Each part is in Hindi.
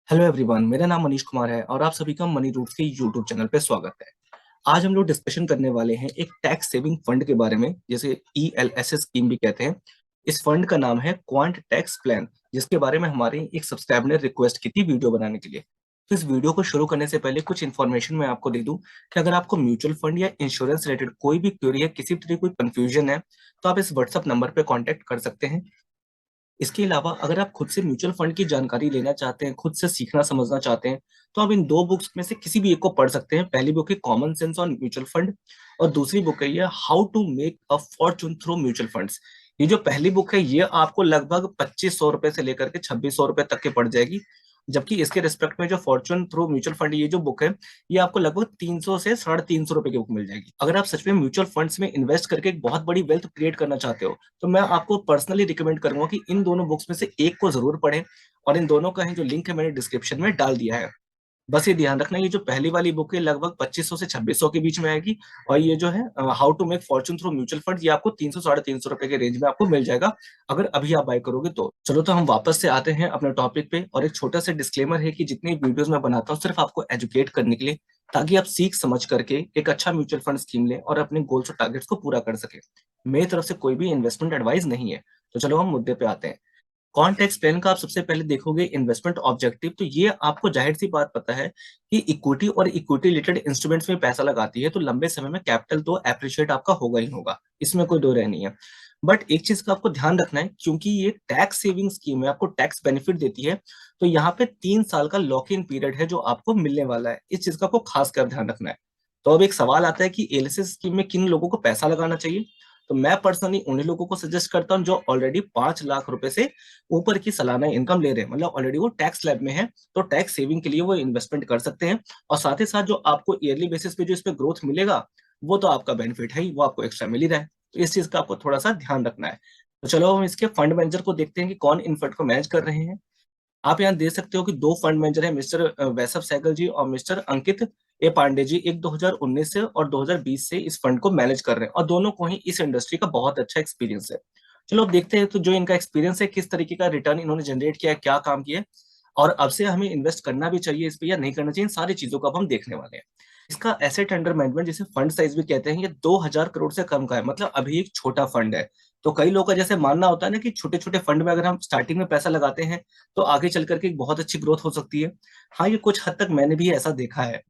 हेलो एवरीवन, मेरा नाम मनीष कुमार है और आप सभी का मनी रूट्स के यूट्यूब चैनल पे स्वागत है। आज हम लोग डिस्कशन करने वाले हैं एक टैक्स सेविंग फंड के बारे में, जिसे ELSS स्कीम भी कहते हैं। इस फंड का नाम है क्वांट टैक्स प्लान, जिसके बारे में हमारे एक सब्सक्राइबर ने रिक्वेस्ट की थी वीडियो बनाने के लिए। तो इस वीडियो को शुरू करने से पहले कुछ इन्फॉर्मेशन मैं आपको दे दूं कि अगर आपको म्यूचुअल फंड या इंश्योरेंस रिलेटेड कोई भी क्वेरी है, किसी भी तरह कोई कंफ्यूजन है, तो आप इस व्हाट्सएप नंबर पे कांटेक्ट कर सकते हैं। इसके अलावा अगर आप खुद से म्यूचुअल फंड की जानकारी लेना चाहते हैं, खुद से सीखना समझना चाहते हैं, तो आप इन दो बुक्स में से किसी भी एक को पढ़ सकते हैं। पहली बुक है common sense on mutual fund और दूसरी बुक है ये how to make a fortune through mutual funds. ये जो पहली बुक है ये आपको लगभग 2500 रुपए से लेकर के 2600 रुपए तक के पड़ जाएगी, जबकि इसके रिस्पेक्ट में जो फॉर्चून थ्रू म्यूचुअल फंड ये जो बुक है ये आपको लगभग 300 से 350 रुपए की बुक मिल जाएगी। अगर आप सच में म्यूचुअल फंड्स में इन्वेस्ट करके एक बहुत बड़ी वेल्थ क्रिएट करना चाहते हो, तो मैं आपको पर्सनली रिकमेंड करूंगा कि इन दोनों बुक्स में से एक को जरूर पढ़ें। और इन दोनों का जो लिंक है मैंने डिस्क्रिप्शन में डाल दिया है। बस ये ध्यान रखना, ये जो पहली वाली बुक है लगभग 2500 से 2600 के बीच में आएगी, और ये जो है how to make fortune through mutual fund ये आपको 300 350 रुपए के रेंज में आपको मिल जाएगा, अगर अभी आप बाय करोगे तो। चलो तो हम वापस से आते हैं अपने टॉपिक पे, और एक छोटा सा डिस्क्लेमर है कि जितनी वीडियोस मैं बनाता हूँ सिर्फ आपको एजुकेट करने के लिए, ताकि आप सीख समझ करके एक अच्छा म्यूचुअल फंड स्कीम लें और अपने गोल्स और टारगेट्स को पूरा कर सके। मेरी तरफ से कोई भी इन्वेस्टमेंट एडवाइस नहीं है। तो चलो हम मुद्दे पे आते हैं। कॉन्टेक्स्ट प्लान का आप सबसे पहले देखोगे इन्वेस्टमेंट ऑब्जेक्टिव, तो ये आपको जाहिर सी बात पता है कि इक्विटी और इक्विटी रिलेटेड इंस्ट्रूमेंट्स में पैसा लगाती है तो लंबे समय में कैपिटल तो एप्रिशिएट आपका होगा ही होगा, इसमें कोई दो राय नहीं है। बट एक चीज का आपको ध्यान रखना है, क्योंकि ये टैक्स सेविंग स्कीम है, आपको टैक्स बेनिफिट देती है, तो यहाँ पे 3 साल का लॉक इन पीरियड है जो आपको मिलने वाला है। इस चीज का आपको खास कर ध्यान रखना है। तो अब एक सवाल आता है कि एलएसएस स्कीम में किन लोगों को पैसा लगाना चाहिए। तो मैं पर्सनली उन्हीं लोगों को सजेस्ट करता हूँ जो ऑलरेडी 5 लाख रुपए से ऊपर की सालाना इनकम ले रहे हैं, मतलब ऑलरेडी वो टैक्स स्लैब में है, तो टैक्स सेविंग के लिए वो इन्वेस्टमेंट कर सकते हैं। और साथ ही साथ जो आपको ईयरली बेसिस पे जो इस पे ग्रोथ मिलेगा, वो तो आपका बेनिफिट है ही, वो आपको एक्स्ट्रा मिल ही रहा है। तो इस चीज का आपको थोड़ा सा ध्यान रखना है। तो चलो हम इसके फंड मैनेजर को देखते हैं कि कौन इन फंड को मैनेज कर रहे हैं। आप यहाँ देख सकते हो कि दो फंड मैनेजर हैं, मिस्टर वैशव सहगल जी और मिस्टर अंकित ए पांडे जी। एक 2019 से और 2020 से इस फंड को मैनेज कर रहे हैं, और दोनों को ही इस इंडस्ट्री का बहुत अच्छा एक्सपीरियंस है। चलो अब देखते हैं तो जो इनका एक्सपीरियंस है, किस तरीके का रिटर्न इन्होंने जनरेट किया है, क्या काम किया है, और अब से हमें इन्वेस्ट करना भी चाहिए इस पे या नहीं करना चाहिए, इन सारी चीजों को अब हम देखने वाले हैं। इसका एसेट अंडर मैनेजमेंट, जिसे फंड साइज भी कहते हैं, ये 2000 करोड़ से कम का है, मतलब अभी एक छोटा फंड है। तो कई लोगों का जैसे मानना होता है ना कि छोटे छोटे फंड में अगर हम स्टार्टिंग में पैसा लगाते हैं तो आगे चल करके एक बहुत अच्छी ग्रोथ हो सकती है। हाँ, ये कुछ हद तक मैंने भी ऐसा देखा है,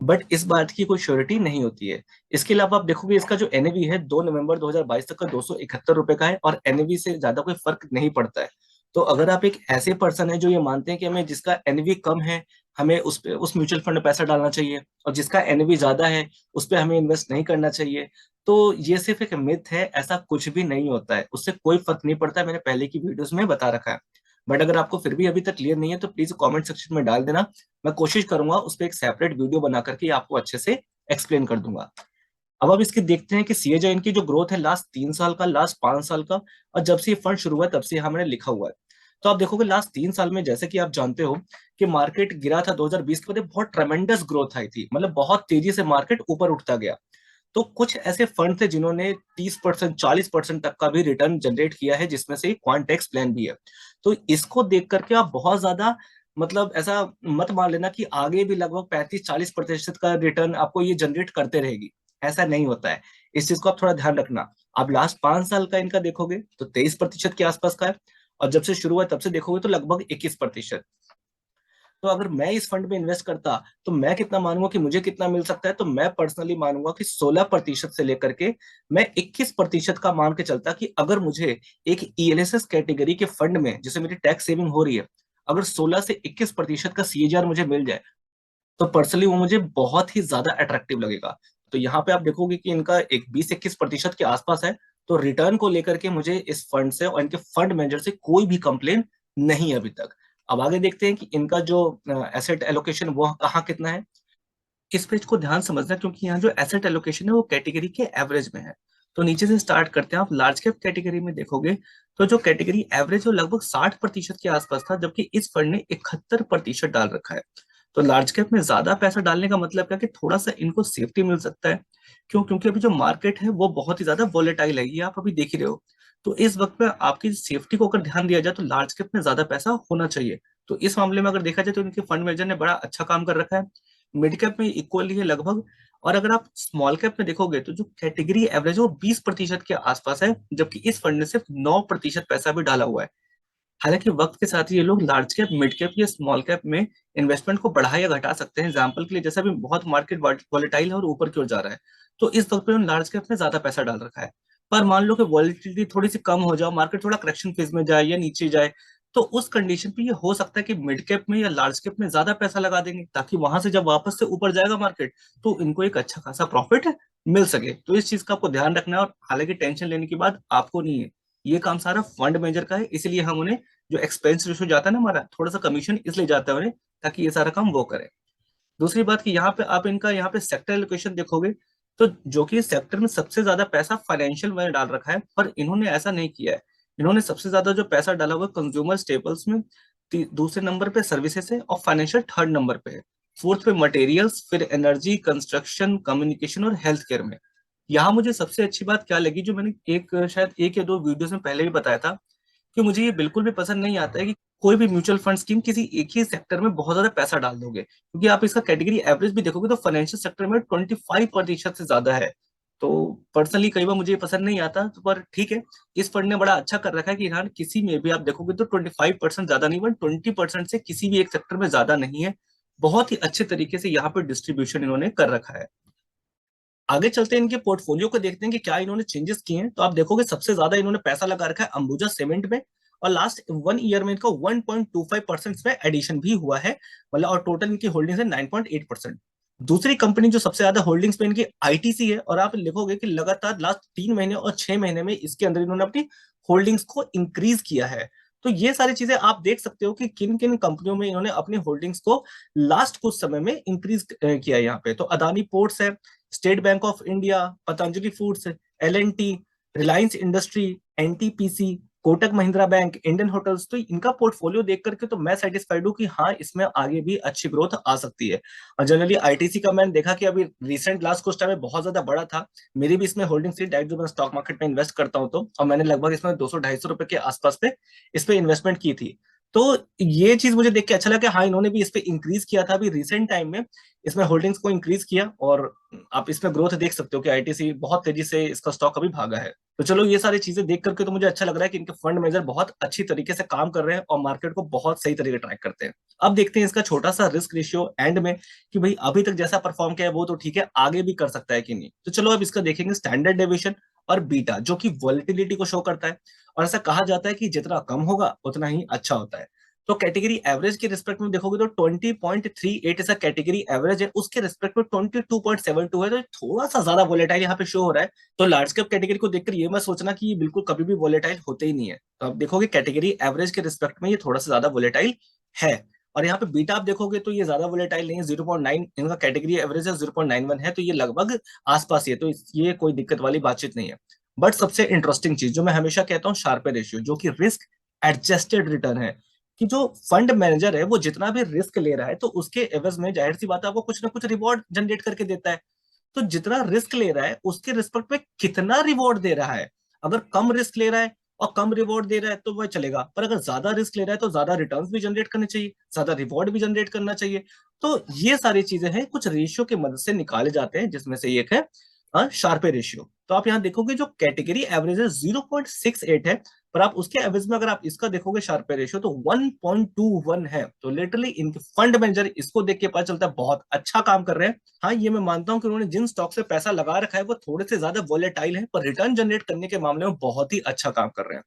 बट इस बात की कोई श्योरिटी नहीं होती है। इसके अलावा आप देखोगे इसका जो एनएवी है 2 नवंबर 2022 तक का 271 रुपए का है, और एनएवी से ज्यादा कोई फर्क नहीं पड़ता है। तो अगर आप एक ऐसे पर्सन है जो ये मानते हैं कि हमें जिसका एनएवी कम है, हमें उस पे उस म्यूचुअल फंड में पैसा डालना चाहिए, और जिसका एनएवी ज्यादा है उस पे हमें इन्वेस्ट नहीं करना चाहिए, तो ये सिर्फ एक मिथ है। ऐसा कुछ भी नहीं होता है, उससे कोई फर्क नहीं पड़ता है, मैंने पहले की वीडियोस में बता रखा है। बट अगर आपको फिर भी अभी तक क्लियर नहीं है तो प्लीज कमेंट सेक्शन में डाल देना। मैं कोशिश करूंगा उस पर एक सेपरेट वीडियो बना करके आपको अच्छे से एक्सप्लेन कर दूंगा। अब इसकी देखते हैं कि सीएजआईएन की जो ग्रोथ है लास्ट 3 साल का, लास्ट 5 साल का, और जब से ये फंड शुरू हुआ है, तब से हमने लिखा हुआ है। तो आप देखोगे लास्ट 3 साल में, जैसे कि आप जानते हो कि मार्केट गिरा था 2020 के बाद, बहुत ट्रेमेंडस ग्रोथ आई थी, मतलब बहुत तेजी से मार्केट ऊपर उठता गया। तो कुछ ऐसे फंड थे जिन्होंने 30% 40% तक का भी रिटर्न जनरेट किया है, जिसमें से क्वांटेक्स प्लान भी है। तो इसको देख करके आप बहुत ज्यादा, मतलब ऐसा मत मान लेना कि आगे भी लगभग 35-40% का रिटर्न आपको ये जनरेट करते रहेगी। ऐसा नहीं होता है। इस चीज को आप थोड़ा ध्यान रखना। आप लास्ट 5 साल का इनका देखोगे तो 23% के आसपास का है, और जब से शुरू हुआ तब से देखोगे तो लगभग 21%। तो अगर मैं इस फंड में इन्वेस्ट करता तो मैं कितना मानूंगा कि मुझे कितना मिल सकता है, तो मैं पर्सनली मानूंगा कि 16% से लेकर के मैं 21% का मान के चलता कि अगर मुझे एक ईएलएसएस कैटेगरी के फंड में, जिसे मेरी टैक्स सेविंग हो रही है, अगर 16 से 21% का सीएजीआर मुझे मिल जाए, तो पर्सनली वो मुझे बहुत ही ज्यादा अट्रैक्टिव लगेगा। तो यहाँ पे आप देखोगे कि इनका एक 20-21% के आसपास है। तो रिटर्न को लेकर के मुझे इस फंड से और इनके फंड मैनेजर से कोई भी कंप्लेन नहीं है अभी तक। अब आगे देखते हैं कि इनका जो एसेट एलोकेशन वो कहाँ कितना है। इस पेज को ध्यान समझना, क्योंकि यहाँ जो एसेट एलोकेशन है वो कैटेगरी के एवरेज में है। तो नीचे से स्टार्ट करते हैं। आप लार्ज कैप कैटेगरी में देखोगे तो जो कैटेगरी एवरेज है वो लगभग 60% के आसपास था, जबकि इस फंड ने 71% डाल रखा है। तो लार्ज कैप में ज्यादा पैसा डालने का मतलब क्या कि थोड़ा सा इनको सेफ्टी मिल सकता है। क्यों? क्योंकि अभी जो मार्केट है वो बहुत ही ज्यादा वोलेटाइल है, ये आप अभी देख ही रहे हो। तो इस वक्त में आपकी सेफ्टी को अगर ध्यान दिया जाए तो लार्ज कैप में ज्यादा पैसा होना चाहिए। तो इस मामले में अगर देखा जाए तो इनके फंड मैनेजर ने बड़ा अच्छा काम कर रखा है। मिड कैप में इक्वली है लगभग। और अगर आप स्मॉल कैप में देखोगे तो जो कैटेगरी एवरेज है वो 20% के आसपास है, जबकि इस फंड ने सिर्फ 9% पैसा भी डाला हुआ है। हालांकि वक्त के साथ ये लोग लार्ज कैप, मिड कैप या स्मॉल कैप में इन्वेस्टमेंट को बढ़ा या घटा सकते हैं। एग्जाम्पल के लिए, जैसा भी बहुत मार्केट वॉलेटाइल है और ऊपर की ओर जा रहा है, तो इस वक्त पे लार्ज कैप में ज्यादा पैसा डाल रखा है। पर मान लो कि वॉलेटिलिटी थोड़ी सी कम हो जाए, मार्केट थोड़ा करेक्शन फेज में जाए या नीचे जाए, तो उस कंडीशन पे ये हो सकता है कि मिड कैप में या लार्ज कैप में ज्यादा पैसा लगा देंगे, ताकि वहां से जब वापस से ऊपर जाएगा मार्केट तो इनको एक अच्छा खासा प्रॉफिट मिल सके। तो इस चीज का आपको ध्यान रखना है, और हालांकि टेंशन लेने की बात आपको नहीं है। ये काम सारा फंड मैनेजर का है, इसीलिए हम उन्हें, जो एक्सपेंस रेशियो जाता है ना हमारा, थोड़ा सा कमीशन इसलिए जाता है उन्हें, ताकि ये सारा काम वो करे। दूसरी बात कि यहाँ पे आप इनका यहाँ पे सेक्टर एलोकेशन देखोगे, तो जो कि सेक्टर में सबसे ज्यादा पैसा फाइनेंशियल में डाल रखा है, पर इन्होंने ऐसा नहीं किया है। इन्होंने सबसे ज्यादा जो पैसा डाला हुआ है कंज्यूमर स्टेपल्स में, दूसरे नंबर पे सर्विसेज है, और फाइनेंशियल थर्ड नंबर पे है। फोर्थ पे मटेरियल्स, फिर एनर्जी, कंस्ट्रक्शन, कम्युनिकेशन और हेल्थ केयर में। यहाँ मुझे सबसे अच्छी बात क्या लगी, जो मैंने शायद एक या दो वीडियोस में पहले भी बताया था, कि मुझे ये बिल्कुल भी पसंद नहीं आता है कि कोई भी म्यूचुअल फंड स्कीम किसी एक ही सेक्टर में बहुत ज्यादा पैसा डाल दोगे, क्योंकि आप इसका कैटेगरी एवरेज भी देखोगे तो फाइनेंशियल सेक्टर में 25% से ज्यादा है। तो पर्सनली कई बार मुझे ये पसंद नहीं आता, तो पर ठीक है। इस फंड ने बड़ा अच्छा कर रखा है कि हाँ, किसी में भी आप देखोगे तो 25% ज्यादा नहीं, बट 20% से किसी भी एक सेक्टर में ज्यादा नहीं है। बहुत ही अच्छे तरीके से यहाँ पे डिस्ट्रीब्यूशन इन्होंने कर रखा है। आगे चलते हैं, इनके पोर्टफोलियो को देखते हैं कि क्या इन्होंने चेंजेस किए हैं। तो आप देखोगे सबसे ज्यादा इन्होंने पैसा लगा रखा है अंबुजा सीमेंट में, और लास्ट 1 ईयर में इनका 1.25% में एडिशन भी हुआ है, मतलब, और टोटल इनकी होल्डिंग्स है 9.8%। दूसरी कंपनी जो सबसे ज्यादा होल्डिंग्स पे इनकी आईटीसी है, और आप लिखोगे कि लगातार लास्ट 3 महीने और 6 महीने में इसके अंदर इन्होंने अपनी होल्डिंग्स को इंक्रीज किया है। तो ये सारी चीजें आप देख सकते हो कि किन किन कंपनियों में इन्होंने अपनी होल्डिंग्स को लास्ट कुछ समय में इंक्रीज किया है। यहाँ पे तो अदानी पोर्ट्स है, state bank of India, Patanjali foods, L&T, Reliance industry, NTPC, Kotak Mahindra bank, Indian hotels. तो इनका पोर्टफोलियो देख करके तो मैं सेटिस्फाइड हूँ कि हाँ, इसमें आगे भी अच्छी ग्रोथ आ सकती है। और जनरली आईटीसी का मैंने देखा कि अभी रिसेंट लास्ट कुछ टाइम में बहुत ज्यादा बड़ा था। मेरी भी इसमें होल्डिंग थी डायरेक्ट, जो मैं स्टॉक मार्केट में इन्वेस्ट करता हूँ, तो और मैंने लगभग इसमें 200-250 रुपए के आसपास पे इस पे इन्वेस्टमेंट की थी। तो ये चीज मुझे देख के अच्छा लगा कि हाँ, इन्होंने भी इस पे इंक्रीज किया था अभी रिसेंट टाइम में, इसमें होल्डिंग्स को इंक्रीज किया। और आप इसमें ग्रोथ देख सकते हो कि आईटीसी बहुत तेजी से इसका स्टॉक अभी भागा है। तो चलो, ये सारी चीजें देख करके तो मुझे अच्छा लग रहा है कि इनके फंड मैनेजर बहुत अच्छी तरीके से काम कर रहे हैं और मार्केट को बहुत सही तरीके ट्रैक करते हैं। अब देखते हैं इसका छोटा सा रिस्क रेशियो एंड में, कि भाई अभी तक जैसा परफॉर्म किया है वो तो ठीक है, आगे भी कर सकता है कि नहीं। तो चलो अब इसका देखेंगे स्टैंडर्ड डेविएशन और बीटा, जो कि वॉलेटिलिटी को शो करता है। और ऐसा कहा जाता है कि जितना कम होगा उतना ही अच्छा होता है। तो कैटेगरी एवरेज के रिस्पेक्ट में देखोगे तो 20.38 ऐसा कैटेगरी एवरेज है, उसके रिस्पेक्ट में 22.72 है, तो थोड़ा सा ज्यादा वोलेटाइल यहाँ पे शो हो रहा है। तो लार्ज कैप कैटेगरी को देखकर ये मत सोचना कि ये बिल्कुल कभी भी वोलेटाइल होते ही नहीं है। तो आप देखोगे कैटेगरी एवरेज के रिस्पेक्ट में ये थोड़ा सा ज्यादा वोलेटाइल है। और यहाँ पे बीटा आप देखोगे तो ये ज्यादा वोलेटाइल नहीं है, 0.9 इनका कैटेगरी एवरेज है, 0.91 है, तो ये लगभग आसपास ही है। तो ये कोई दिक्कत वाली बातचीत नहीं है। बट सबसे इंटरेस्टिंग चीज जो मैं हमेशा कहता हूँ, शार्पे रेशियो, जो कि रिस्क एडजस्टेड रिटर्न है, कि जो फंड मैनेजर है वो जितना भी रिस्क ले रहा है तो उसके एवज में जाहिर सी बात है आपको कुछ ना कुछ रिवॉर्ड जनरेट करके देता है। तो जितना रिस्क ले रहा है उसके रिस्पेक्ट में कितना रिवॉर्ड दे रहा है, अगर कम रिस्क ले रहा है और कम रिवॉर्ड दे रहा है तो वह चलेगा, पर अगर ज्यादा रिस्क ले रहा है तो ज्यादा रिटर्न्स भी जनरेट करने चाहिए, ज्यादा रिवॉर्ड भी जनरेट करना चाहिए। तो ये सारी चीजें हैं, कुछ रेशियो की मदद से निकाले जाते हैं, जिसमें से एक है शार्पे रेशियो। तो आप यहाँ देखोगे जो कैटेगरी एवरेज है 0.68 है, पर आप उसके एवरेज में अगर आप इसका देखोगे शार्पे रेशियो तो 1.21 है। तो लिटरली इनके फंड मैनेजर, इसको देख के पता चलता है बहुत अच्छा काम कर रहे हैं। हाँ, ये मैं मानता हूँ कि उन्होंने जिन स्टॉक से पैसा लगा रखा है वो थोड़े से ज्यादा वोलेटाइल है, पर रिटर्न जनरेट करने के मामले में बहुत ही अच्छा काम कर रहे हैं।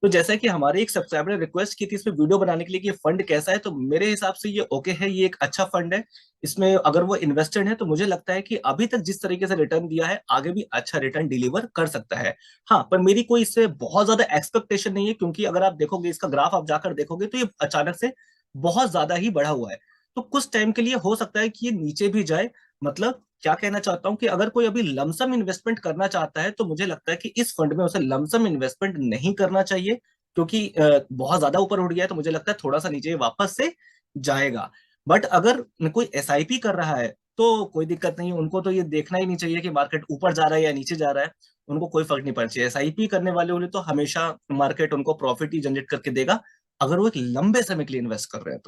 तो जैसा कि हमारे एक सब्सक्राइबर ने रिक्वेस्ट की थी इसमें वीडियो बनाने के लिए कि ये फंड कैसा है, तो मेरे हिसाब से ये ओके है, ये एक अच्छा फंड है। इसमें अगर वो इन्वेस्टेड है तो मुझे लगता है कि अभी तक जिस तरीके से रिटर्न दिया है आगे भी अच्छा रिटर्न डिलीवर कर सकता है। हाँ, पर मेरी कोई इससे बहुत ज्यादा एक्सपेक्टेशन नहीं है, क्योंकि अगर आप देखोगे इसका ग्राफ आप जाकर देखोगे तो ये अचानक से बहुत ज्यादा ही बढ़ा हुआ है। तो कुछ टाइम के लिए हो सकता है कि ये नीचे भी जाए। मतलब क्या कहना चाहता हूं कि अगर कोई अभी लमसम इन्वेस्टमेंट करना चाहता है तो मुझे लगता है कि इस फंड में उसे लमसम इन्वेस्टमेंट नहीं करना चाहिए, क्योंकि बहुत ज्यादा ऊपर उठ गया है, तो मुझे लगता है थोड़ा सा नीचे वापस से जाएगा। बट अगर कोई एसआईपी कर रहा है तो कोई दिक्कत नहीं है, उनको तो ये देखना ही नहीं चाहिए कि मार्केट ऊपर जा रहा है या नीचे जा रहा है। उनको कोई फर्क नहीं पड़ना चाहिए। एसआईपी करने वाले तो हमेशा मार्केट उनको प्रॉफिट ही जनरेट करके देगा, अगर वो एक लंबे समय के लिए इन्वेस्ट कर रहे हैं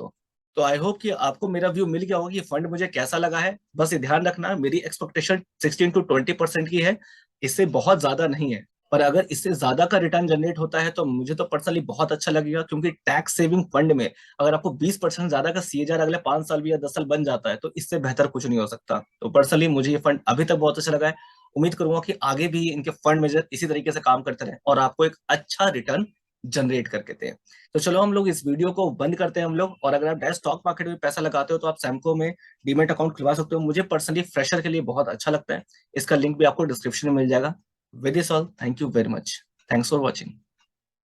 तो आई होप कि आपको मेरा व्यू मिल गया होगा कि ये फंड मुझे कैसा लगा है। बस ये ध्यान रखना, मेरी एक्सपेक्टेशन 16 to 20% की है, इससे बहुत ज्यादा नहीं है। पर अगर इससे ज्यादा का रिटर्न जनरेट होता है तो मुझे तो पर्सनली बहुत अच्छा लगेगा, क्योंकि टैक्स सेविंग फंड में अगर आपको 20% ज्यादा का सीएजीआर अगले 5 साल भी या 10 साल बन जाता है तो इससे बेहतर कुछ नहीं हो सकता। तो पर्सनली मुझे ये फंड अभी तक बहुत अच्छा लगा है। उम्मीद करूंगा कि आगे भी इनके फंड मैनेजर इसी तरीके से काम करते रहे और आपको एक अच्छा रिटर्न जनरेट करके दें। तो चलो हम लोग इस वीडियो को बंद करते हैं हम लोग। और अगर आप डायरेक्ट स्टॉक मार्केट में पैसा लगाते हो तो आप सैमको में डीमेट अकाउंट खुलवा सकते हो। मुझे पर्सनली फ्रेशर के लिए बहुत अच्छा लगता है। इसका लिंक भी आपको डिस्क्रिप्शन में मिल जाएगा। With this all, thank you very much. Thanks for watching.